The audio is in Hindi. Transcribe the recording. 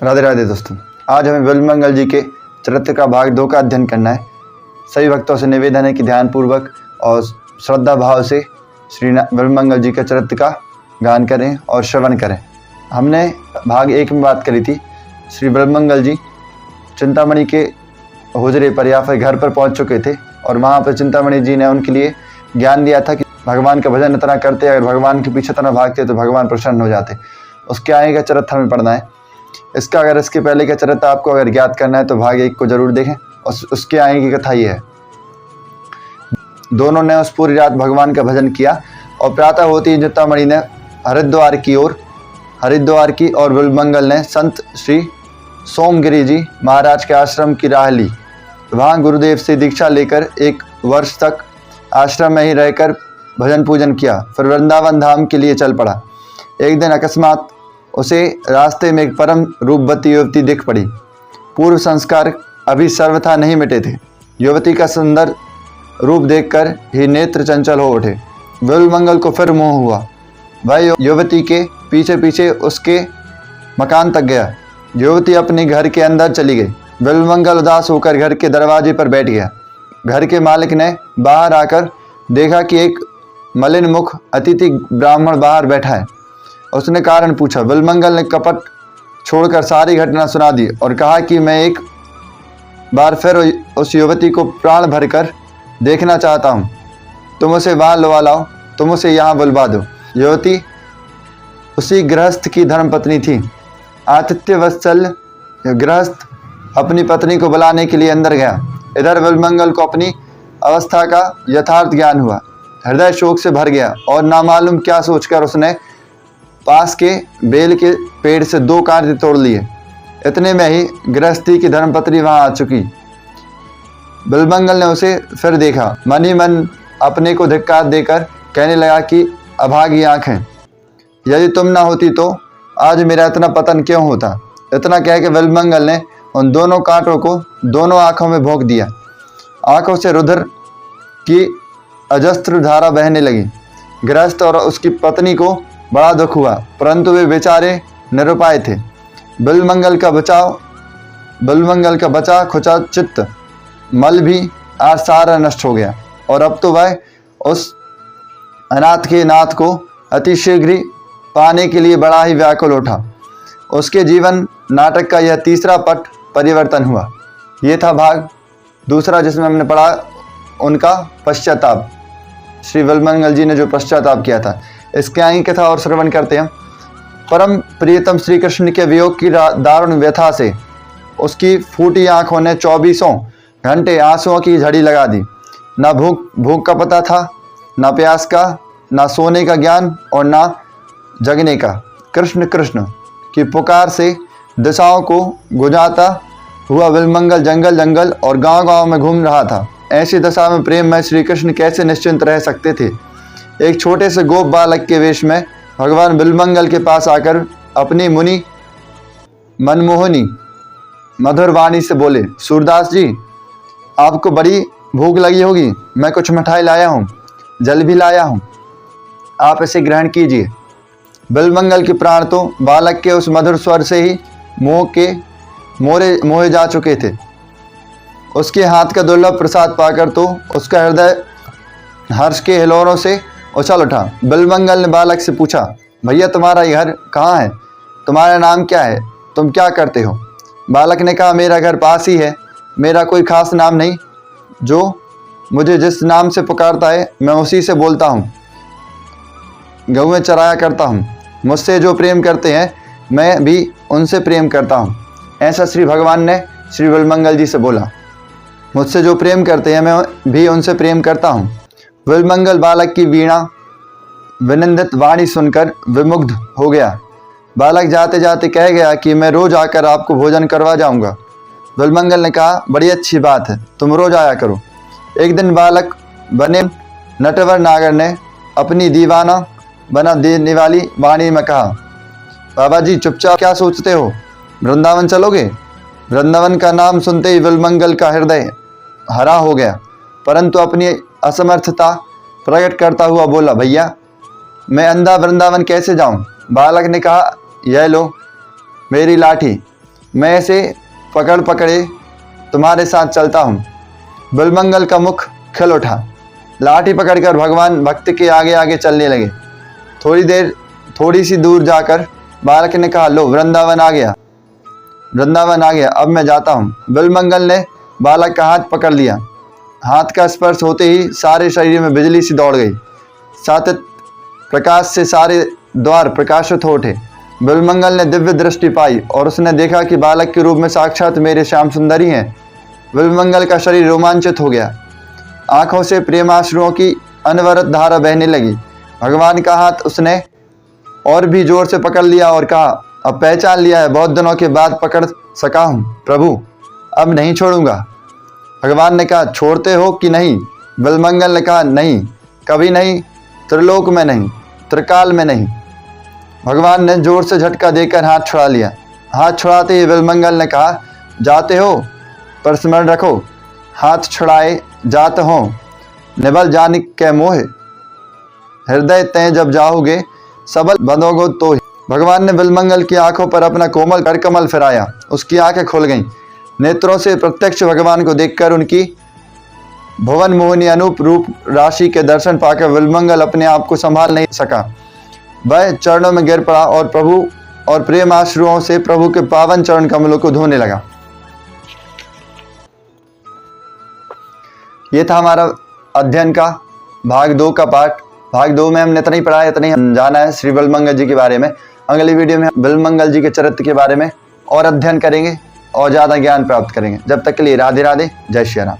राधे राधे दोस्तों, आज हमें बिल्वमंगल जी के चरित्र का भाग 2 का अध्ययन करना है। सभी भक्तों से निवेदन है कि ध्यानपूर्वक और श्रद्धा भाव से श्री बिल्वमंगल जी के चरित्र का गान करें और श्रवण करें। हमने भाग 1 में बात करी थी। श्री बिल्वमंगल जी चिंतामणि के हुजरे पर या फिर घर पर पहुंच चुके थे और वहाँ पर चिंतामणि जी ने उनके लिए ज्ञान दिया था कि भगवान का भजन इतना करते, अगर भगवान के पीछे इतना भागते तो भगवान प्रसन्न हो जाते। उसके आगे का चरित्र हमें पढ़ना है। इसके पहले का चरित्र आपको अगर ज्ञात करना है तो भाग 1 को जरूर देखें। और उसके आगे की कथा ये है। दोनों ने उस पूरी रात भगवान का भजन किया और प्रातः होती ही चिंतामणि ने हरिद्वार की और बिल्वमंगल ने संत श्री सोमगिरी जी महाराज के आश्रम की राह ली। वहाँ गुरुदेव से दीक्षा लेकर 1 वर्ष तक आश्रम में ही रहकर भजन पूजन किया। फिर वृंदावन धाम के लिए चल पड़ा। एक दिन अकस्मात उसे रास्ते में एक परम रूपवती युवती दिख पड़ी। पूर्व संस्कार अभी सर्वथा नहीं मिटे थे। युवती का सुंदर रूप देखकर ही नेत्र चंचल हो उठे। बिल्वमंगल को फिर मोह हुआ। वह युवती के पीछे पीछे उसके मकान तक गया। युवती अपने घर के अंदर चली गई। बिल्वमंगल उदास होकर घर के दरवाजे पर बैठ गया। घर के मालिक ने बाहर आकर देखा कि एक मलिन मुख अतिथि ब्राह्मण बाहर बैठा है। उसने कारण पूछा। बिल्वमंगल ने कपट छोड़कर सारी घटना सुना दी और कहा कि मैं एक बार फिर उस युवती को प्राण भरकर देखना चाहता हूँ। तुम उसे वहाँ लुवा लाओ, तुम उसे यहाँ बुलवा दो। युवती उसी गृहस्थ की धर्मपत्नी थी। आतिथ्य वत्सल गृहस्थ अपनी पत्नी को बुलाने के लिए अंदर गया। इधर बिल्वमंगल को अपनी अवस्था का यथार्थ ज्ञान हुआ। हृदय शोक से भर गया और नामालूम क्या सोचकर उसने पास के बेल के पेड़ से 2 कांटे तोड़ लिए। इतने में ही गृहस्थी की धर्मपत्नी वहां आ चुकी। बिल्वमंगल ने उसे फिर देखा। मन ही मन अपने को धिक्कार देकर कहने लगा कि अभागी आंखें, यदि तुम ना होती तो आज मेरा इतना पतन क्यों होता। इतना कह के बिल्वमंगल ने उन दोनों कांटों को दोनों आंखों में भोंक दिया। आंखों से रुधिर की अजस्त्र धारा बहने लगी। गृहस्थ और उसकी पत्नी को बड़ा दुख हुआ, परंतु वे बेचारे निरुपाय थे। बिल्वमंगल का बचा खुचा चित्त मल भी आज सारा नष्ट हो गया और अब तो वह उस अनाथ के नाथ को अतिशीघ्र पाने के लिए बड़ा ही व्याकुल उठा। उसके जीवन नाटक का यह तीसरा पट परिवर्तन हुआ। ये था भाग 2 जिसमें हमने पढ़ा उनका पश्चाताप। श्री बिल्वमंगल जी ने जो पश्चाताप किया था। इसके आगे कथा और श्रवण करते हैं। परम प्रियतम श्री कृष्ण के वियोग की दारुण व्यथा से उसकी फूटी आंखों ने 24 घंटे आंसुओं की झड़ी लगा दी। ना भूख का पता था, ना प्यास का, ना सोने का ज्ञान और ना जगने का। कृष्ण कृष्ण की पुकार से दिशाओं को गुंजाता हुआ बिल्वमंगल जंगल जंगल और गांव गांव में घूम रहा था। ऐसी दशा में प्रेम में श्री कृष्ण कैसे निश्चिंत रह सकते थे। एक छोटे से गोप बालक के वेश में भगवान बिल्वमंगल के पास आकर अपनी मुनि मनमोहनी मधुर वाणी से बोले, सूरदास जी, आपको बड़ी भूख लगी होगी। मैं कुछ मिठाई लाया हूँ, जल भी लाया हूँ, आप इसे ग्रहण कीजिए। बिल्वमंगल के प्राण तो बालक के उस मधुर स्वर से ही मोहे जा चुके थे। उसके हाथ का दुर्लभ प्रसाद पाकर तो उसका हृदय हर्ष के हिलोरों से उछल उठा। बिल्वमंगल ने बालक से पूछा, भैया तुम्हारा घर कहाँ है? तुम्हारा नाम क्या है? तुम क्या करते हो? बालक ने कहा, मेरा घर पास ही है। मेरा कोई खास नाम नहीं, जो मुझे जिस नाम से पुकारता है मैं उसी से बोलता हूँ। गौएं चराया करता हूँ। मुझसे जो प्रेम करते हैं मैं भी उनसे प्रेम करता हूँ। ऐसा श्री भगवान ने श्री बिल्वमंगल जी से बोला। मुझसे जो प्रेम करते हैं मैं भी उनसे प्रेम करता हूँ। बिल्वमंगल बालक की वीणा विनंदित वाणी सुनकर विमुग्ध हो गया। बालक जाते जाते कह गया कि मैं रोज आकर आपको भोजन करवा जाऊंगा। बिल्वमंगल ने कहा, बड़ी अच्छी बात है, तुम रोज आया करो। एक दिन बालक बने नटवर नागर ने अपनी दीवाना बना देने वाली वाणी में कहा, बाबा जी चुपचाप क्या सोचते हो, वृंदावन चलोगे? वृंदावन का नाम सुनते ही बिल्वमंगल का हृदय हरा हो गया, परंतु अपनी असमर्थता प्रकट करता हुआ बोला, भैया मैं अंधा वृंदावन कैसे जाऊं? बालक ने कहा, यह लो मेरी लाठी, मैं इसे पकड़ पकड़े तुम्हारे साथ चलता हूँ। बिल्वमंगल का मुख खिल उठा। लाठी पकड़कर भगवान भक्त के आगे आगे चलने लगे। थोड़ी सी दूर जाकर बालक ने कहा, लो वृंदावन आ गया, वृंदावन आ गया, अब मैं जाता हूँ। बिल्वमंगल ने बालक का हाथ पकड़ लिया। हाथ का स्पर्श होते ही सारे शरीर में बिजली सी दौड़ गई। सातत प्रकाश से सारे द्वार प्रकाशित हो उठे। बिल्वमंगल ने दिव्य दृष्टि पाई और उसने देखा कि बालक के रूप में साक्षात मेरे श्याम सुंदरी हैं। बिल्वमंगल का शरीर रोमांचित हो गया। आंखों से प्रेमाश्रुओं की अनवरत धारा बहने लगी। भगवान का हाथ उसने और भी जोर से पकड़ लिया और कहा, अब पहचान लिया है, बहुत दिनों के बाद पकड़ सका हूँ प्रभु, अब नहीं छोड़ूंगा। भगवान ने कहा, छोड़ते हो कि नहीं? बिल्वमंगल ने कहा, नहीं, कभी नहीं, त्रिलोक में नहीं, त्रिकाल में नहीं। भगवान ने जोर से झटका देकर हाथ छुड़ा लिया। हाथ छुड़ाते ही बिल्वमंगल ने कहा, जाते हो पर स्मरण रखो, हाथ छुड़ाए जात हो निबल जानिक के मोह, हृदय तय जब जाओगे सबल बंधोगो तो। भगवान ने बिल्वमंगल की आंखों पर अपना कोमल करकमल फिराया। उसकी आंखें खुल गईं। नेत्रों से प्रत्यक्ष भगवान को देखकर उनकी भुवन मोहिनी अनूप रूप राशि के दर्शन पाकर बिल्वमंगल अपने आप को संभाल नहीं सका। वह चरणों में गिर पड़ा और प्रभु और प्रेम आश्रुओं से प्रभु के पावन चरण कमलों को धोने लगा। ये था हमारा अध्ययन का भाग 2 का पाठ। भाग 2 में हमने इतना ही पढ़ा है, इतना ही जाना है श्री बिल्वमंगल जी के बारे में। अगली वीडियो में हम बिल्वमंगल जी के चरित्र के बारे में और अध्ययन करेंगे और ज़्यादा ज्ञान प्राप्त करेंगे। जब तक के लिए राधे राधे, जय श्री राम।